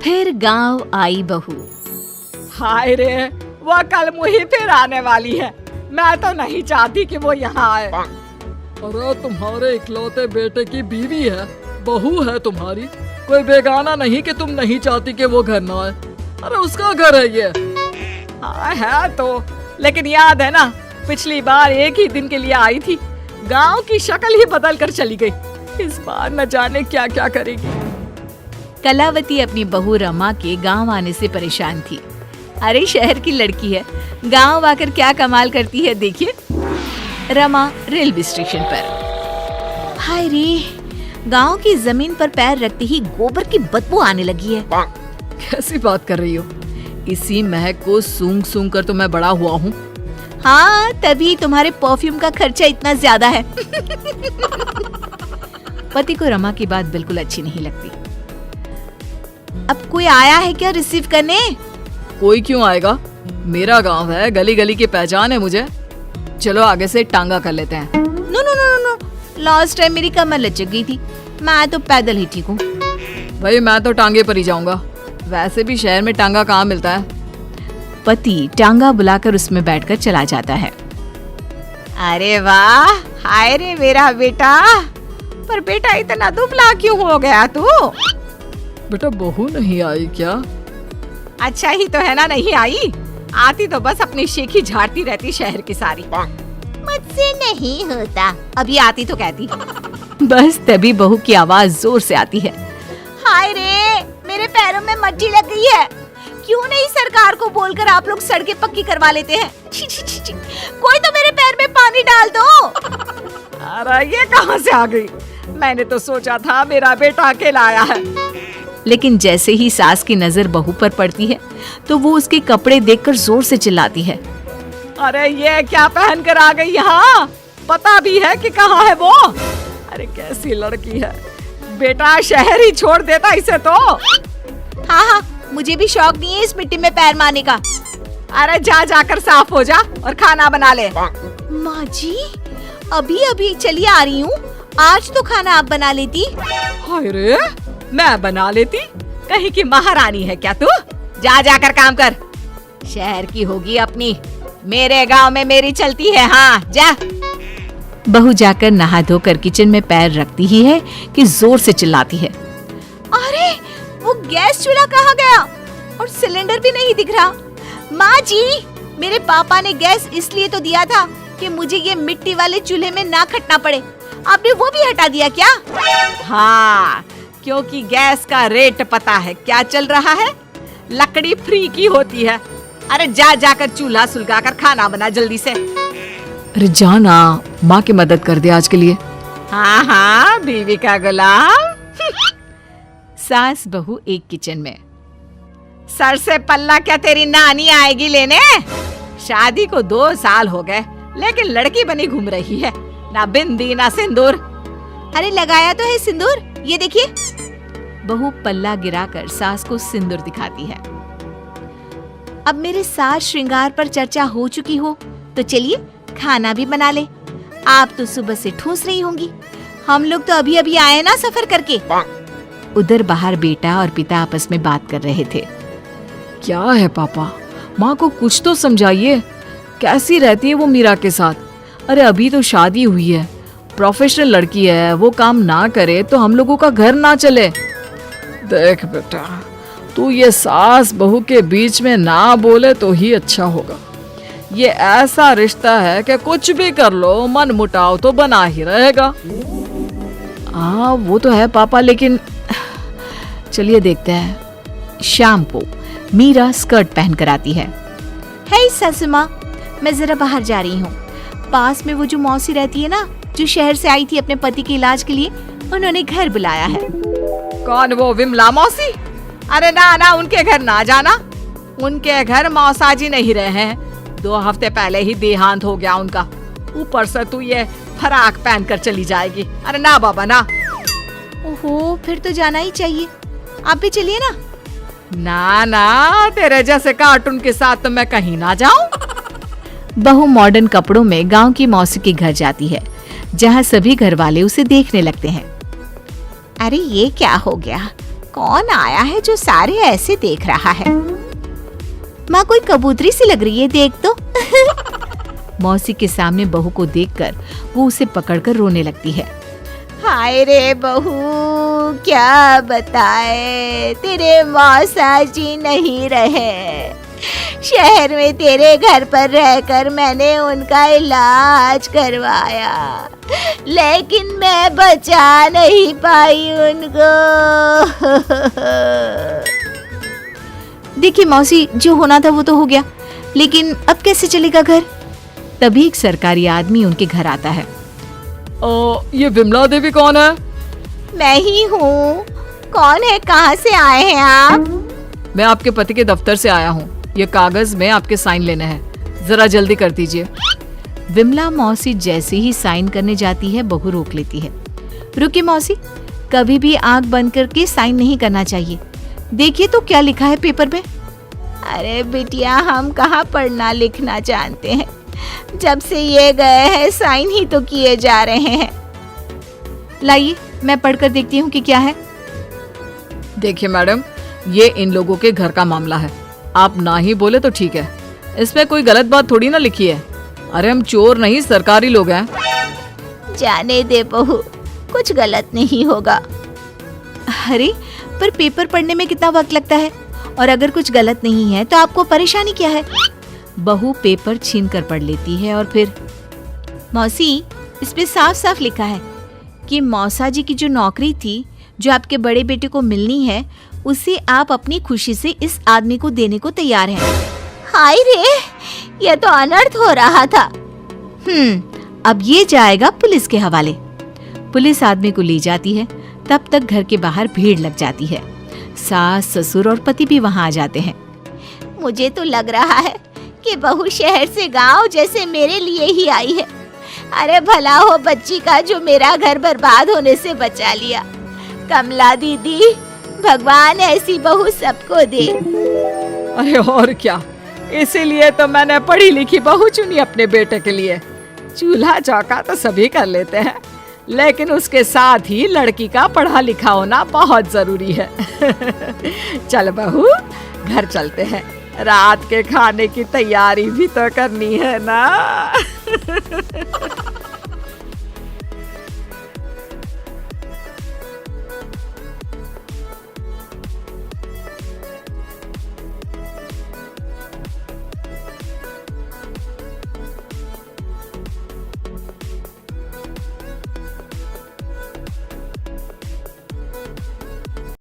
फिर गांव आई बहू। हाय रे, वो कल मुही फिर आने वाली है। मैं तो नहीं चाहती कि वो यहाँ आए। अरे तुम्हारे इकलौते बेटे की बीवी है, बहू है तुम्हारी, कोई बेगाना नहीं कि तुम नहीं चाहती कि वो घर ना आए। अरे उसका घर है ये। हाँ है तो, लेकिन याद है ना पिछली बार एक ही दिन के लिए आई थी, गांव की शक्ल ही बदल कर चली गई। इस बार न जाने क्या क्या करेगी। कलावती अपनी बहू रमा के गांव आने से परेशान थी। अरे शहर की लड़की है, गांव आकर क्या कमाल करती है देखिए। रमा रेलवे स्टेशन पर। हाय रे, गांव की जमीन पर पैर रखते ही गोबर की बदबू आने लगी है। कैसी बात कर रही हो? इसी महक को सूंघ सूंघ कर तो मैं बड़ा हुआ हूँ। हाँ, तभी तुम्हारे परफ्यूम का खर्चा इतना ज्यादा है। पति को रमा की बात बिल्कुल अच्छी नहीं लगती। अब कोई आया है क्या रिसीव करने? कोई क्यों आएगा, मेरा गांव है, गली गली की पहचान है मुझे। चलो आगे से टांगा कर लेते हैं। No no no no, last time मेरी कमर लचक गई थी, मैं तो पैदल ही ठीक हूँ। भाई मैं तो टांगे पर ही जाऊंगा, वैसे भी शहर में टांगा कहाँ मिलता है। पति टांगा बुलाकर उसमें बैठकर चला जाता है। अरे वाह, हाय रे मेरा बेटा। पर बेटा इतना दुबला क्यों हो गया तू? बेटा बहू नहीं आई क्या? अच्छा ही तो है ना नहीं आई, आती तो बस अपनी शेखी झाड़ती रहती शहर की सारी। मुझसे नहीं होता, अभी आती तो कहती। बस तभी बहू की आवाज जोर से आती है। हाय रे, मेरे पैरों में मट्टी लग गई है। क्यों नहीं सरकार को बोलकर आप लोग सड़कें पक्की करवा लेते हैं? छी छी छी छी। कोई तो मेरे पैर में पानी डाल दो। अरे ये कहाँ से आ गई? मैंने तो सोचा था मेरा बेटा अकेला आया है। लेकिन जैसे ही सास की नजर बहू पर पड़ती है तो वो उसके कपड़े देखकर जोर से चिल्लाती है। अरे ये क्या पहन कर आ गई यहाँ? पता भी है कि कहाँ है वो? अरे कैसी लड़की है, बेटा शहर ही छोड़ देता इसे तो। हाँ हाँ, मुझे भी शौक नहीं है इस मिट्टी में पैर मारने का। अरे जा जाकर साफ हो जा और खाना बना ले। माँ जी, अभी अभी चली आ रही हूँ, आज तो खाना आप बना लेती। हाय रे, मैं बना लेती? कहीं की महारानी है क्या तू? जा जाकर काम कर। शहर की होगी अपनी, मेरे गांव में मेरी चलती है। हाँ जा। बहू जाकर नहा धोकर किचन में पैर रखती ही है कि जोर से चिल्लाती है। अरे वो गैस चूल्हा कहाँ गया? और सिलेंडर भी नहीं दिख रहा। माँ जी, मेरे पापा ने गैस इसलिए तो दिया था कि मुझे ये मिट्टी वाले चूल्हे में ना खटना पड़े। आपने वो भी हटा दिया क्या? हाँ, क्योंकि गैस का रेट पता है क्या चल रहा है? लकड़ी फ्री की होती है। अरे जा जाकर चूल्हा सुलगाकर खाना बना जल्दी से। अरे जाना, माँ की मदद कर दे आज के लिए। हाँ हाँ, बीवी का गुलाम। सास बहू एक किचन में। सर से पल्ला क्या तेरी नानी आएगी लेने? शादी को 2 साल हो गए, लेकिन लड़की बनी घूम रही है, ना बिंदी ना सिंदूर। अरे लगाया तो है सिंदूर, ये देखिए। बहू पल्ला गिराकर सास को सिंदूर दिखाती है। अब मेरे सास श्रृंगार पर चर्चा हो चुकी हो तो चलिए खाना भी बना ले। आप तो सुबह से ठूस रही होंगी, हम लोग तो अभी अभी आए ना सफर करके। उधर बाहर बेटा और पिता आपस में बात कर रहे थे। क्या है पापा, माँ को कुछ तो समझाइए, कैसी रहती है वो मीरा के साथ? अरे अभी तो शादी हुई है, प्रोफेशनल लड़की है, वो काम ना करे तो हम लोगों का घर ना चले। देख बेटा, तू ये सास बहू के बीच में ना बोले तो ही अच्छा होगा। ये ऐसा रिश्ता है कि कुछ भी कर लो मन मुटाव तो बना ही रहेगा। हाँ वो तो है पापा, लेकिन चलिए देखते हैं। शाम को मीरा स्कर्ट पहनकर आती है। हे सासू माँ, मैं जरा बाहर जा रही हूँ। पास में वो जो मौसी रहती है ना, जो शहर से आई थी अपने पति के इलाज के लिए, उन्होंने घर बुलाया है। कौन, वो विमला मौसी? अरे ना ना, उनके घर ना जाना। उनके घर मौसाजी नहीं रहे हैं, 2 हफ्ते पहले ही देहांत हो गया उनका। ऊपर से तू ये फराक पहन कर चली जाएगी। अरे ना बाबा ना। ओहो, फिर तो जाना ही चाहिए, आप भी चलिए ना। ना ना, तेरे जैसे कार्टून के साथ तो मैं कहीं ना जाऊं। बहू मॉडर्न कपड़ों में गांव की मौसी के घर जाती है, जहां सभी घर वाले उसे देखने लगते हैं। अरे ये क्या हो गया, कौन आया है जो सारे ऐसे देख रहा है? माँ, कोई कबूतरी सी लग रही है, देख तो। मौसी के सामने बहू को देखकर वो उसे पकड़कर रोने लगती है। हाय रे बहू, क्या बताए, तेरे मौसा जी नहीं रहे। शहर में तेरे घर पर रहकर मैंने उनका इलाज करवाया, लेकिन मैं बचा नहीं पाई उनको। देखिए मौसी, जो होना था वो तो हो गया, लेकिन अब कैसे चलेगा घर? तभी एक सरकारी आदमी उनके घर आता है। ये विमला देवी कौन है? मैं ही हूँ। कौन है, कहाँ से आए हैं आप? मैं आपके पति के दफ्तर से आया हूँ। ये कागज में आपके साइन लेने हैं, जरा जल्दी कर दीजिए। विमला मौसी जैसे ही साइन करने जाती है, बहू रोक लेती है। रुकिए मौसी, कभी भी आंख बंद करके साइन नहीं करना चाहिए। देखिए तो क्या लिखा है पेपर में। अरे बिटिया, हम कहाँ पढ़ना लिखना जानते हैं, जब से ये गए हैं साइन ही तो किए जा रहे हैं। लाइए, मैं पढ़कर देखती हूँ कि क्या है। देखिए मैडम, ये इन लोगों के घर का मामला है। आप ना ही बोले तो ठीक है, इसमें कोई गलत बात थोड़ी ना लिखी है। अरे हम चोर नहीं, सरकारी लोग हैं। जाने दे बहू, कुछ गलत नहीं होगा। अरे पर पेपर पढ़ने में कितना वक्त लगता है, और अगर कुछ गलत नहीं है तो आपको परेशानी क्या है? बहू पेपर छीन कर पढ़ लेती है और फिर, मौसी, इस पे साफ साफ लिखा है कि मौसा जी की जो नौकरी थी, जो आपके बड़े बेटे को मिलनी है, उसे आप अपनी खुशी से इस आदमी को देने को तैयार हैं। हाय रे, ये तो अनर्थ हो रहा था। अब ये जाएगा पुलिस के हवाले। पुलिस आदमी को ले जाती है। तब तक घर के बाहर भीड़ लग जाती है। सास, ससुर और पति भी वहां आ जाते हैं। मुझे तो लग रहा है कि बहू शहर से गांव जैसे मेरे लिए ही आई है। अरे भला हो बच्ची का, जो मेरा घर बर्बाद होने से बचा लिया। कमला दीदी, भगवान ऐसी बहू सबको दे। अरे और क्या, इसीलिए तो मैंने पढ़ी लिखी बहू चुनी अपने बेटे के लिए। चूल्हा चौका तो सभी कर लेते हैं, लेकिन उसके साथ ही लड़की का पढ़ा लिखा होना बहुत जरूरी है। चल बहू, घर चलते हैं, रात के खाने की तैयारी भी तो करनी है ना।